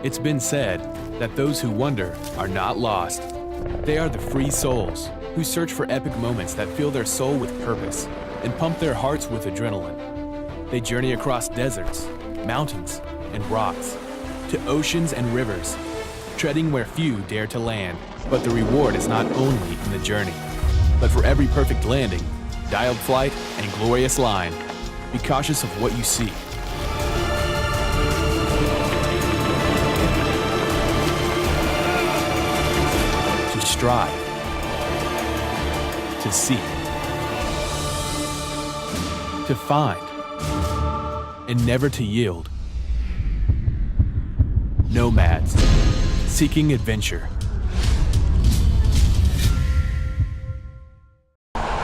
It's been said that those who wander are not lost. They are the free souls who search for epic moments that fill their soul with purpose and pump their hearts with adrenaline. They journey across deserts, mountains, and rocks, to oceans and rivers, treading where few dare to land. But the reward is not only in the journey, but for every perfect landing, dialed flight, and glorious line. Be cautious of what you see. To strive, to seek, to find, and never to yield. Nomads, seeking adventure.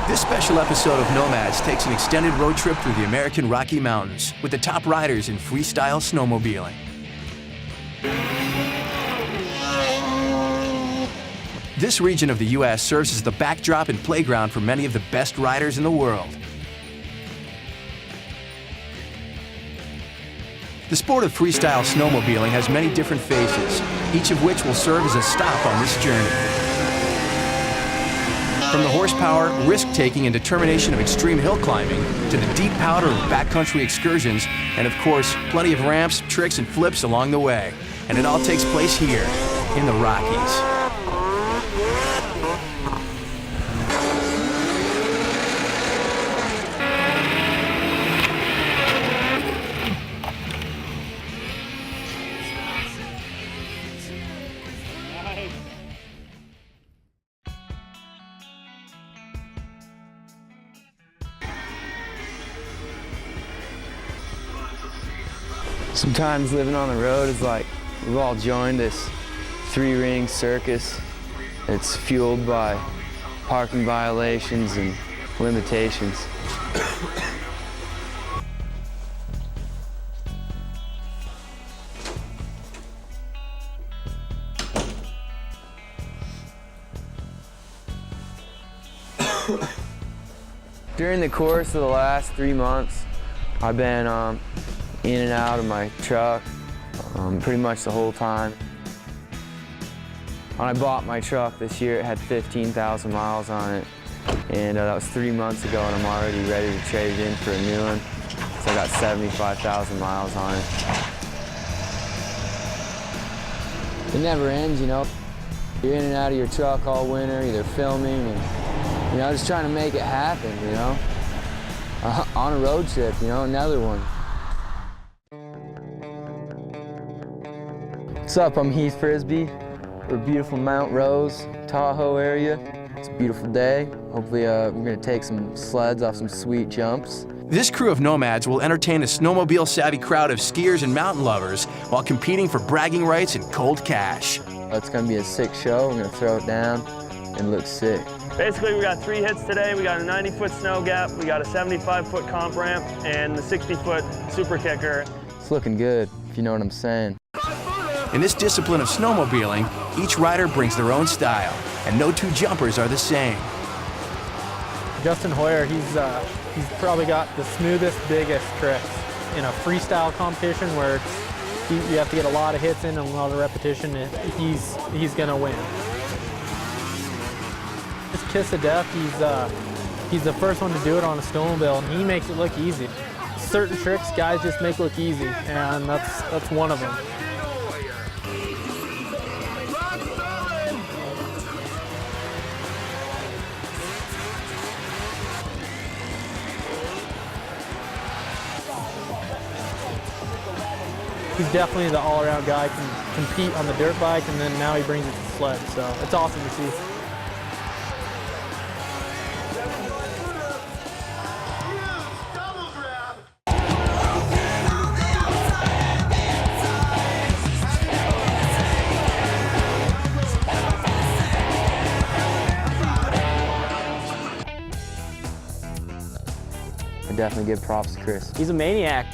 This special episode of Nomads takes an extended road trip through the American Rocky Mountains with the top riders in freestyle snowmobiling. This region of the U.S. serves as the backdrop and playground for many of the best riders in the world. The sport of freestyle snowmobiling has many different phases, each of which will serve as a stop on this journey. From the horsepower, risk-taking, and determination of extreme hill climbing, to the deep powder of backcountry excursions, and of course, plenty of ramps, tricks, and flips along the way. And it all takes place here, in the Rockies. Sometimes living on the road is like we've all joined this three-ring circus. It's fueled by parking violations and limitations. During the course of the last 3 months, I've been in and out of my truck pretty much the whole time. When I bought my truck this year, it had 15,000 miles on it, and that was 3 months ago, and I'm already ready to trade it in for a new one. So I got 75,000 miles on it. It never ends, you know. You're in and out of your truck all winter, either filming and, you know, just trying to make it happen, you know. On a road trip, you know, another one. What's up, I'm Heath Frisbee. We're beautiful Mount Rose, Tahoe area. It's a beautiful day. Hopefully we're gonna take some sleds off some sweet jumps. This crew of nomads will entertain a snowmobile-savvy crowd of skiers and mountain lovers while competing for bragging rights and cold cash. It's gonna be a sick show. We're gonna throw it down and look sick. Basically, we got 3 hits today. We got a 90-foot snow gap, we got a 75-foot comp ramp, and the 60-foot super kicker. It's looking good, if you know what I'm saying. In this discipline of snowmobiling, each rider brings their own style, and no two jumpers are the same. Justin Hoyer, he's probably got the smoothest, biggest tricks in a freestyle competition where you have to get a lot of hits in and a lot of repetition. He's gonna win. This Kiss of Death, he's the first one to do it on a snowmobile, and he makes it look easy. Certain tricks guys just make look easy, and that's one of them. He's definitely the all-around guy, can compete on the dirt bike, and then now he brings it to the sled, so it's awesome to see. I definitely give props to Chris. He's a maniac.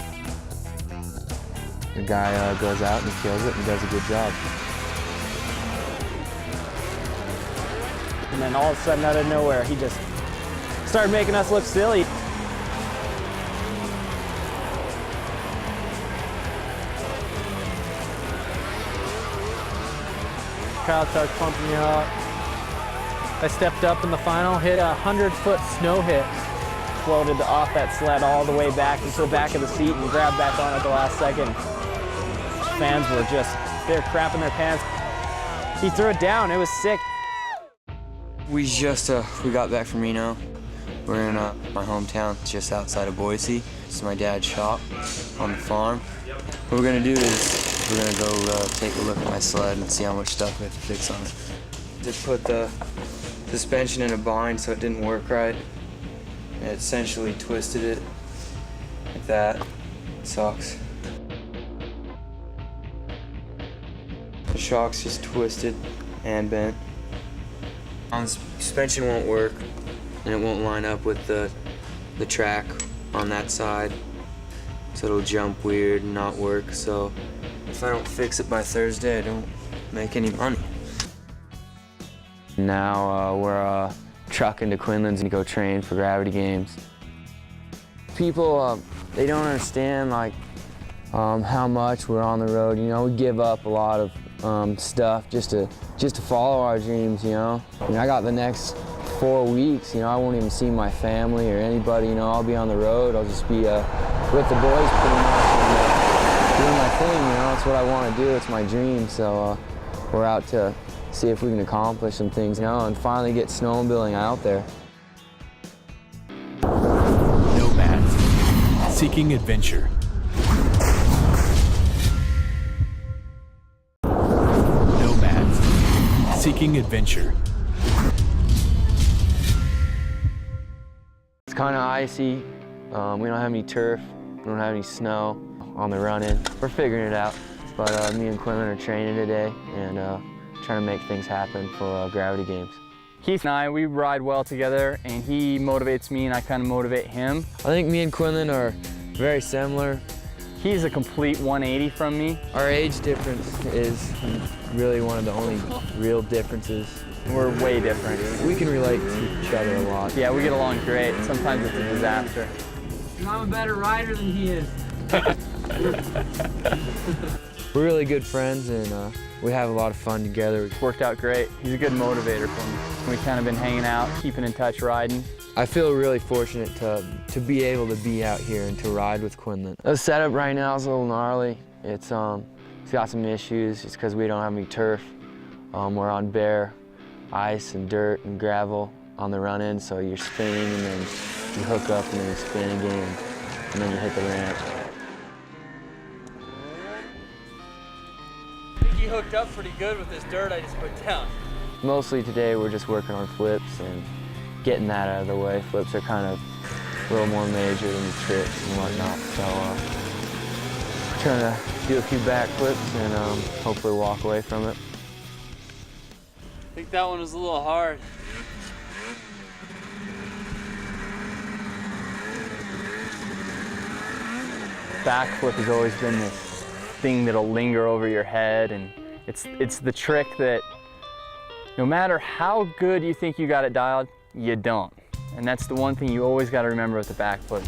The guy goes out and he kills it and does a good job. And then all of a sudden, out of nowhere, he just started making us look silly. crowd starts pumping you up. I stepped up in the final, hit a 100-foot snow hit. Floated off that sled all the way back into the back of the seat and grabbed back on at the last second. Fans were they're crapping their pants. He threw it down, it was sick. We got back from Reno. We're in my hometown, just outside of Boise. This is my dad's shop on the farm. What we're gonna do is we're gonna go take a look at my sled and see how much stuff we have to fix on it. Just put the suspension in a bind so it didn't work right. It essentially twisted it like that. It sucks. The shock's just twisted and bent. The suspension won't work, and it won't line up with the track on that side. So it'll jump weird and not work. So if I don't fix it by Thursday, I don't make any money. Now we're trucking to Quinlan's to go train for Gravity Games. People, they don't understand like how much we're on the road. You know, we give up a lot of stuff just to follow our dreams. You know, I mean, I got the next 4 weeks. You know, I won't even see my family or anybody. You know, I'll be on the road. I'll just be with the boys pretty much and doing my thing. You know, it's what I want to do. It's my dream. So we're out to see if we can accomplish some things now and finally get snowmobiling out there. Nomads, seeking adventure. Nomads, seeking adventure. It's kind of icy. We don't have any turf. We don't have any snow on the run-in. We're figuring it out. But me and Quinlan are training today and trying to make things happen for Gravity Games. Keith and I, we ride well together, and he motivates me and I kind of motivate him. I think me and Quinlan are very similar. He's a complete 180 from me. Our age difference is really one of the only real differences. We're way different. We can relate to each other a lot. Yeah, we get along great. Sometimes it's a disaster. I'm a better rider than he is. We're really good friends and we have a lot of fun together. It's worked out great. He's a good motivator for me. We've kind of been hanging out, keeping in touch, riding. I feel really fortunate to be able to be out here and to ride with Quinlan. The setup right now is a little gnarly. It's got some issues just because we don't have any turf. We're on bare ice and dirt and gravel on the run-in, so you're spinning and then you hook up and then you spin again and then you hit the ramp. He hooked up pretty good with this dirt I just put down. Mostly today we're just working on flips and getting that out of the way. Flips are kind of a little more major than the tricks and whatnot. So trying to do a few back flips and hopefully walk away from it. I think that one was a little hard. Backflip has always been this thing that'll linger over your head, and it's the trick that no matter how good you think you got it dialed, you don't. And that's the one thing you always got to remember with the backflip.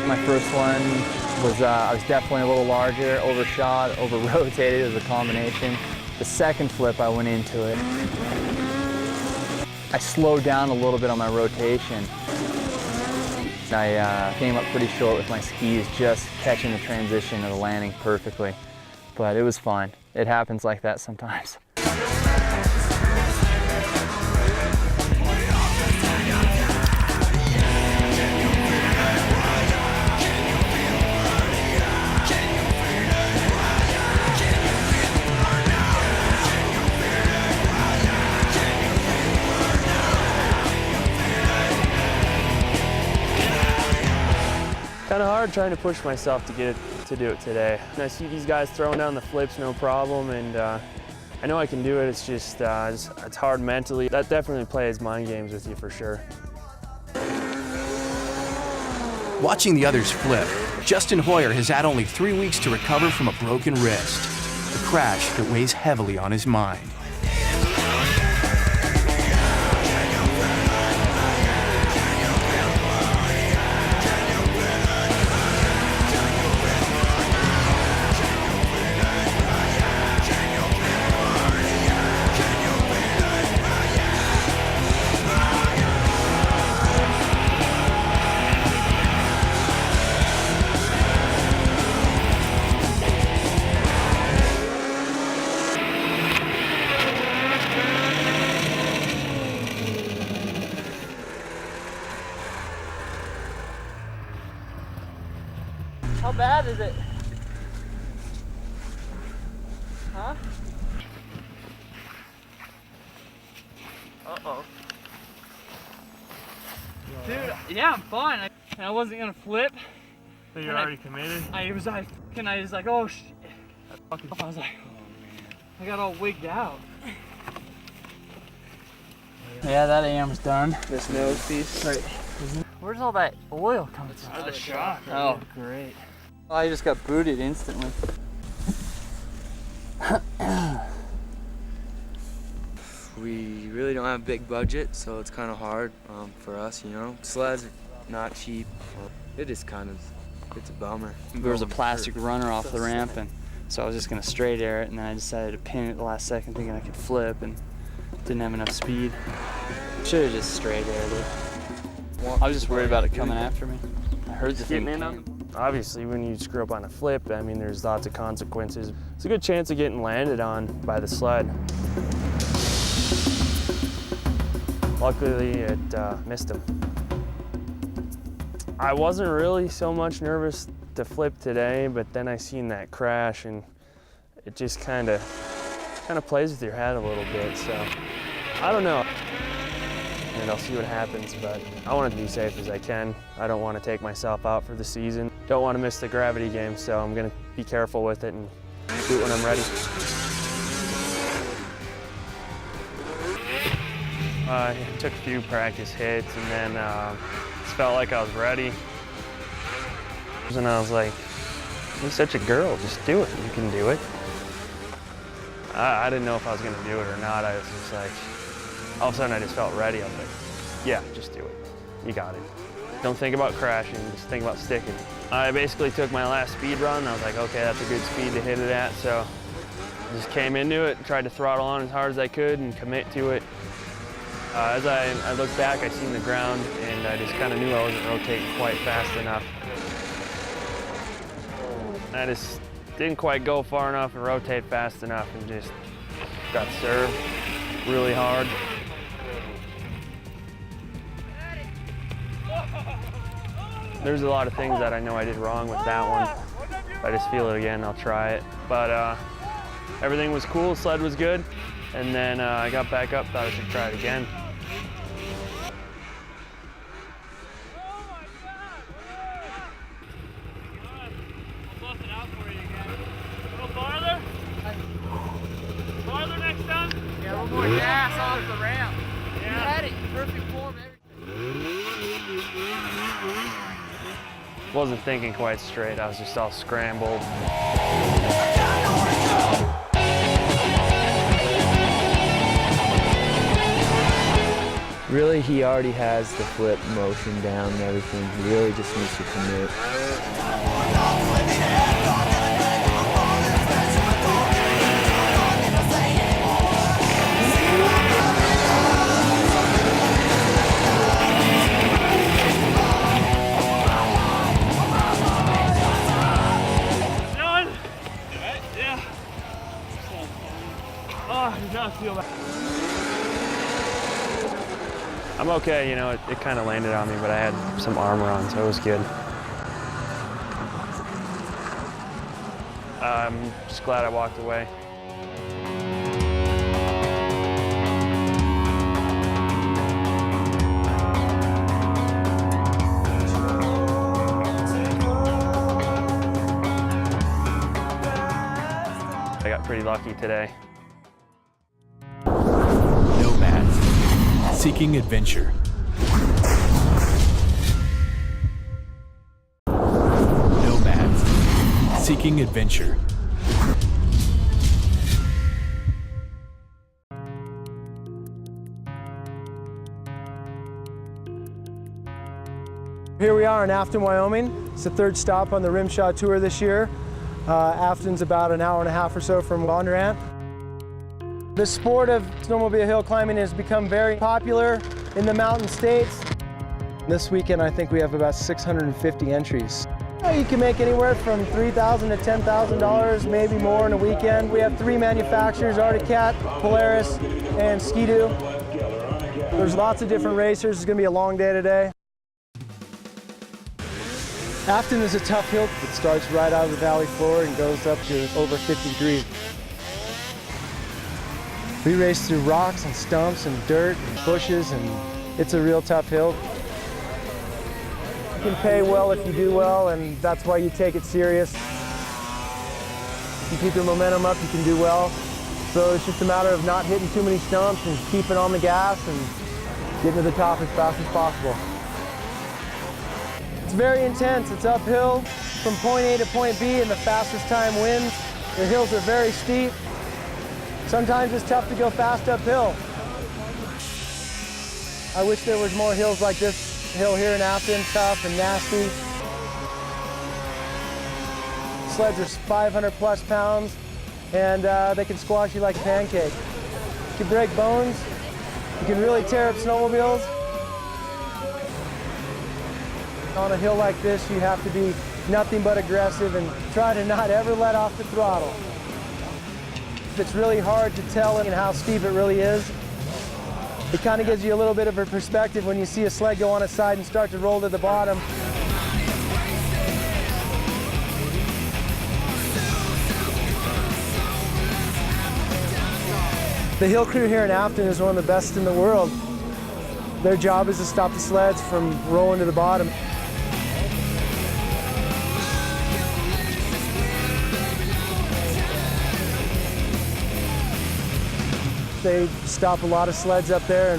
My first one was, I was definitely a little larger, overshot, over-rotated, it was a combination. The second flip, I went into it. I slowed down a little bit on my rotation. I came up pretty short with my skis, just catching the transition of the landing perfectly. But it was fine. It happens like that sometimes. Kind of hard trying to push myself to get it to do it today. And I see these guys throwing down the flips, no problem, and I know I can do it. It's just it's hard mentally. That definitely plays mind games with you for sure. Watching the others flip, Justin Hoyer has had only 3 weeks to recover from a broken wrist, a crash that weighs heavily on his mind. How bad is it? Huh? Uh-oh. Dude, yeah, I'm fine. I wasn't gonna flip. So you're already committed? I was like, oh shit. I was like, oh man. I got all wigged out. Yeah, that AM's done. This nose piece. Right. Where's all that oil coming from? Out of the shock. Oh, great. I just got booted instantly. We really don't have a big budget, so it's kind of hard for us, you know. Sleds are not cheap. It is kind of, it's a bummer. There was a plastic runner off the ramp, and so I was just gonna straight air it, and then I decided to pin it the last second thinking I could flip, and didn't have enough speed. Should have just straight aired it. I was just worried about it coming after me. I heard the thing came. Obviously, when you screw up on a flip, I mean, there's lots of consequences. It's a good chance of getting landed on by the sled. Luckily, it missed him. I wasn't really so much nervous to flip today, but then I seen that crash, and it just kind of plays with your head a little bit. So I don't know. And I'll see what happens, but I want it to be safe as I can. I don't want to take myself out for the season. Don't want to miss the gravity game, so I'm going to be careful with it and do it when I'm ready. I took a few practice hits, and then just felt like I was ready. And I was like, you're such a girl, just do it, you can do it. I didn't know if I was going to do it or not. I was just like, all of a sudden I just felt ready. I was like, yeah, just do it. You got it. Don't think about crashing, just think about sticking. I basically took my last speed run. I was like, okay, that's a good speed to hit it at. So I just came into it, tried to throttle on as hard as I could and commit to it. As I looked back, I seen the ground, and I just kind of knew I wasn't rotating quite fast enough. I just didn't quite go far enough and rotate fast enough, and just got served really hard. There's a lot of things that I know I did wrong with that one. If I just feel it again, I'll try it. But everything was cool, sled was good, and then I got back up, thought I should try it again. Yeah, a little more gas off the ramp. Yeah. You had it in perfect form. Wasn't thinking quite straight, I was just all scrambled. Really, he already has the flip motion down and everything. He really just needs to commit. I'm okay, you know, it kind of landed on me, but I had some armor on, so it was good. I'm just glad I walked away. I got pretty lucky today. Nomads, seeking adventure. seeking adventure. Here we are in Afton, Wyoming. It's the third stop on the Rimshot Tour this year. Afton's about an hour and a half or so from Bondurant. The sport of snowmobile hill climbing has become very popular in the mountain states. This weekend, I think we have about 650 entries. You can make anywhere from $3,000 to $10,000, maybe more in a weekend. We have 3 manufacturers, Arctic Cat, Polaris, and Ski-Doo. There's lots of different racers. It's gonna be a long day today. Afton is a tough hill. It starts right out of the valley floor and goes up to over 50 degrees. We race through rocks and stumps and dirt and bushes, and it's a real tough hill. You can pay well if you do well, and that's why you take it serious. If you keep your momentum up, you can do well. So it's just a matter of not hitting too many stumps and keeping on the gas and getting to the top as fast as possible. It's very intense. It's uphill from point A to point B, and the fastest time wins. The hills are very steep. Sometimes it's tough to go fast uphill. I wish there was more hills like this hill here in Afton, tough and nasty. Sleds are 500 plus pounds, and they can squash you like a pancake. You can break bones. You can really tear up snowmobiles. On a hill like this, you have to be nothing but aggressive and try to not ever let off the throttle. It's really hard to tell how steep it really is. It kind of gives you a little bit of a perspective when you see a sled go on its side and start to roll to the bottom. The hill crew here in Afton is one of the best in the world. Their job is to stop the sleds from rolling to the bottom. They stop a lot of sleds up there.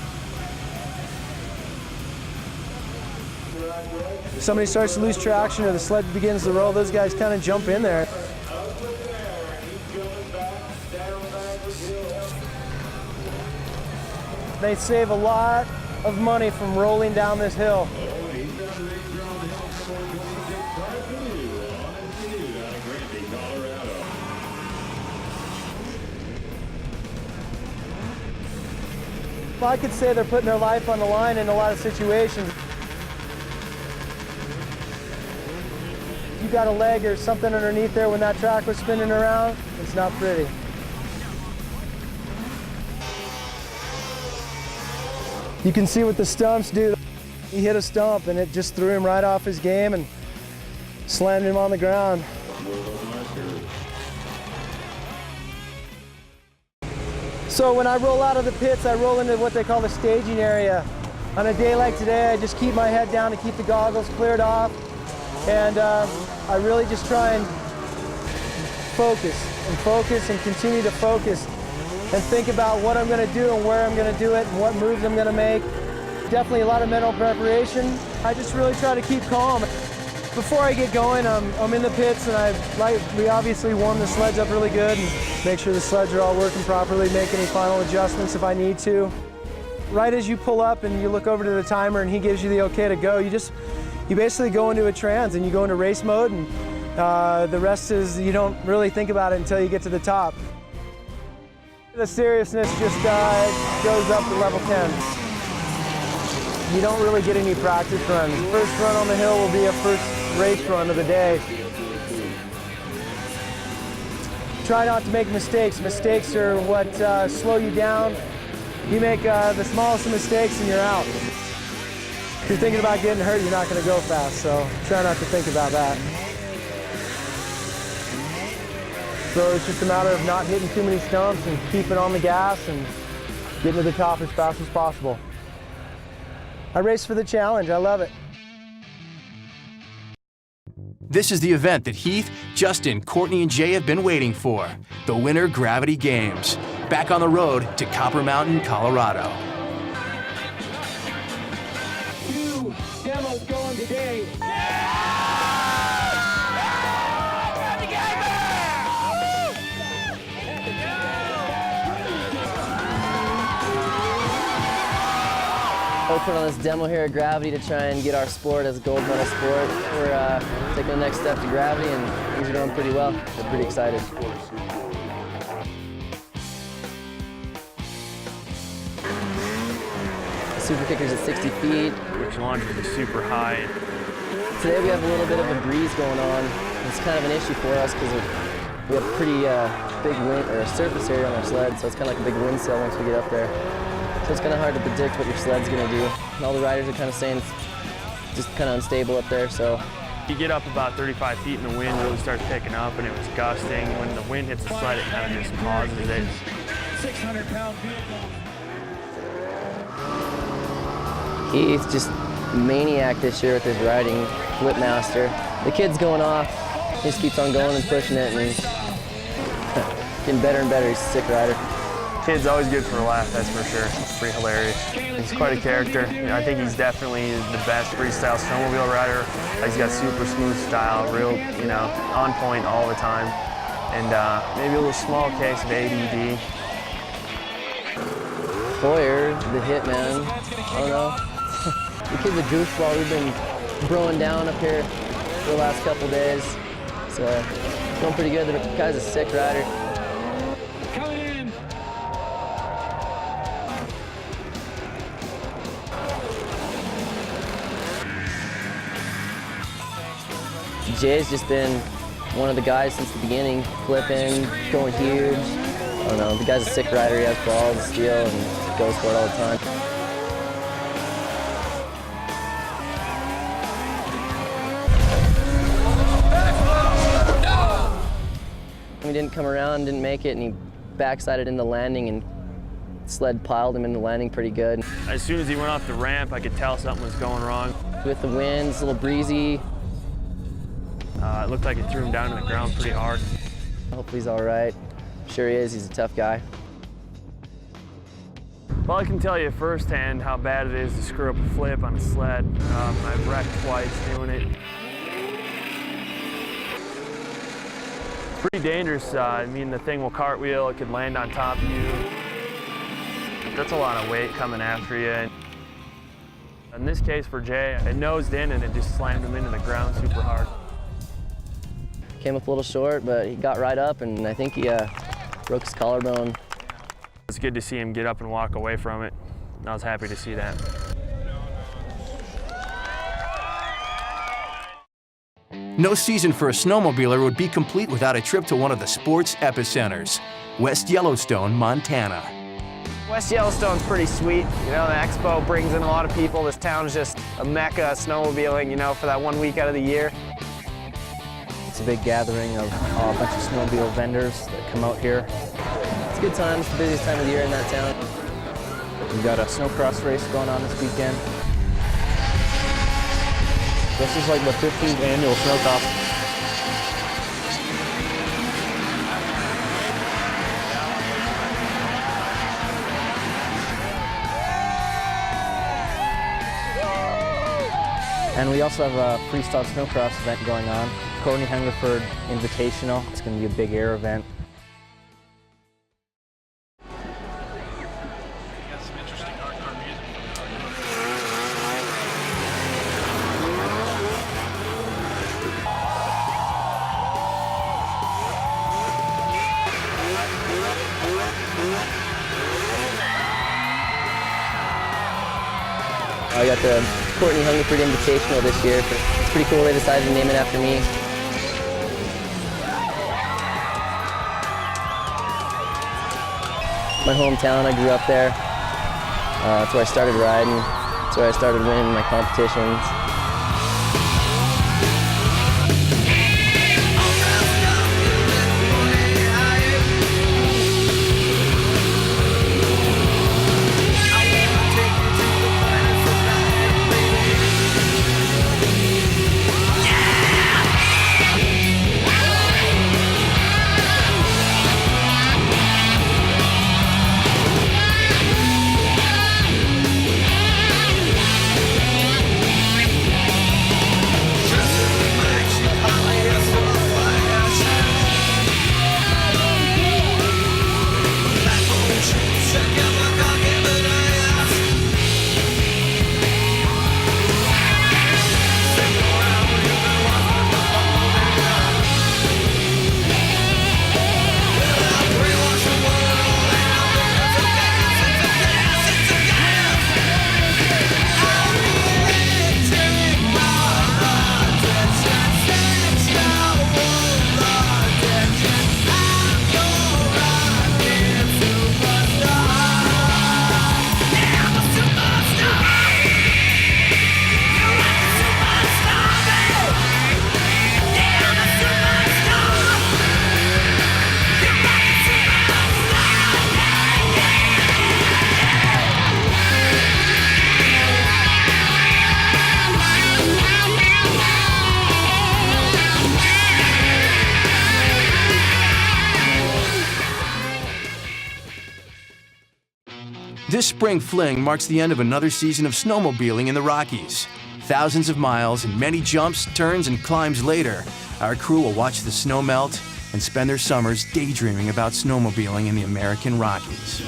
If somebody starts to lose traction or the sled begins to roll, those guys kind of jump in there. They save a lot of money from rolling down this hill. I could say they're putting their life on the line in a lot of situations. You got a leg or something underneath there when that track was spinning around, it's not pretty. You can see what the stumps do. He hit a stump and it just threw him right off his game and slammed him on the ground. So when I roll out of the pits, I roll into what they call the staging area. On a day like today, I just keep my head down to keep the goggles cleared off. And I really just try and focus and continue to focus and think about what I'm going to do and where I'm going to do it and what moves I'm going to make. Definitely a lot of mental preparation. I just really try to keep calm. Before I get going, I'm in the pits and we obviously warm the sleds up really good and make sure the sleds are all working properly, make any final adjustments if I need to. Right as you pull up and you look over to the timer and he gives you the okay to go, you basically go into a trance and you go into race mode, and the rest is, you don't really think about it until you get to the top. The seriousness just goes up to level 10. You don't really get any practice runs. First run on the hill will be a first race run of the day. Try not to make mistakes. Mistakes are what slow you down. You make the smallest of mistakes and you're out. If you're thinking about getting hurt, you're not going to go fast, so try not to think about that. So it's just a matter of not hitting too many stumps and keeping on the gas and getting to the top as fast as possible. I race for the challenge. I love it. This is the event that Heath, Justin, Courtney, and Jay have been waiting for. The Winter Gravity Games. Back on the road to Copper Mountain, Colorado. 2 demos going today. Yeah! We're putting on this demo here at Gravity to try and get our sport as a gold medal sport. We're taking the next step to Gravity, and things are going pretty well. We're pretty excited. The super kicker's at 60 feet. Which launches is super high. Today we have a little bit of a breeze going on. It's kind of an issue for us because we have a pretty big wind or a surface area on our sled, so it's kind of like a big wind sill once we get up there. So it's kind of hard to predict what your sled's going to do. And all the riders are kind of saying it's just kind of unstable up there, so. You get up about 35 feet and the wind really starts picking up and it was gusting. When the wind hits the sled, it kind of just pauses it. 600-pound He's just maniac this year with his riding, Whipmaster. The kid's going off. He just keeps on going and pushing it, and he's getting better and better. He's a sick rider. Kid's always good for a laugh, that's for sure. It's pretty hilarious. He's quite a character. You know, I think he's definitely the best freestyle snowmobile rider. He's got super smooth style, real, you know, on point all the time. And maybe a little small case of ADD. Hoyer, the hitman, I don't know. The kid's a goofball. We've been broing down up here for the last couple days. So going pretty good. The guy's a sick rider. Jay's just been one of the guys since the beginning, flipping, going huge. I don't know, the guy's a sick rider. He has balls of steel and goes for it all the time. He didn't come around, didn't make it, and he backsided into landing, and sled piled him into landing pretty good. As soon as he went off the ramp, I could tell something was going wrong. With the winds, a little breezy. It looked like it threw him down to the ground pretty hard. Hopefully he's all right. I'm sure he is, he's a tough guy. Well, I can tell you firsthand how bad it is to screw up a flip on a sled. I've wrecked twice doing it. It's pretty dangerous. I mean, the thing will cartwheel, it could land on top of you. That's a lot of weight coming after you. In this case for Jay, it nosed in and it just slammed him into the ground super hard. Came up a little short, but he got right up, and I think he broke his collarbone. It's good to see him get up and walk away from it. I was happy to see that. No season for a snowmobiler would be complete without a trip to one of the sports epicenters, West Yellowstone, Montana. West Yellowstone's pretty sweet. You know, the expo brings in a lot of people. This town's just a mecca of snowmobiling, you know, for that 1 week out of the year. It's a big gathering of a bunch of snowmobile vendors that come out here. It's a good time, it's the busiest time of the year in that town. We've got a snowcross race going on this weekend. This is like the 15th annual snowcross. And we also have a freestyle snowcross event going on. Courtney Hungerford Invitational. It's going to be a big air event. I got the Courtney Hungerford Invitational this year. It's pretty cool they decided to name it after me. My hometown, I grew up there. That's where I started riding. That's where I started winning my competitions. This spring fling marks the end of another season of snowmobiling in the Rockies. Thousands of miles and many jumps, turns, and climbs later, our crew will watch the snow melt and spend their summers daydreaming about snowmobiling in the American Rockies.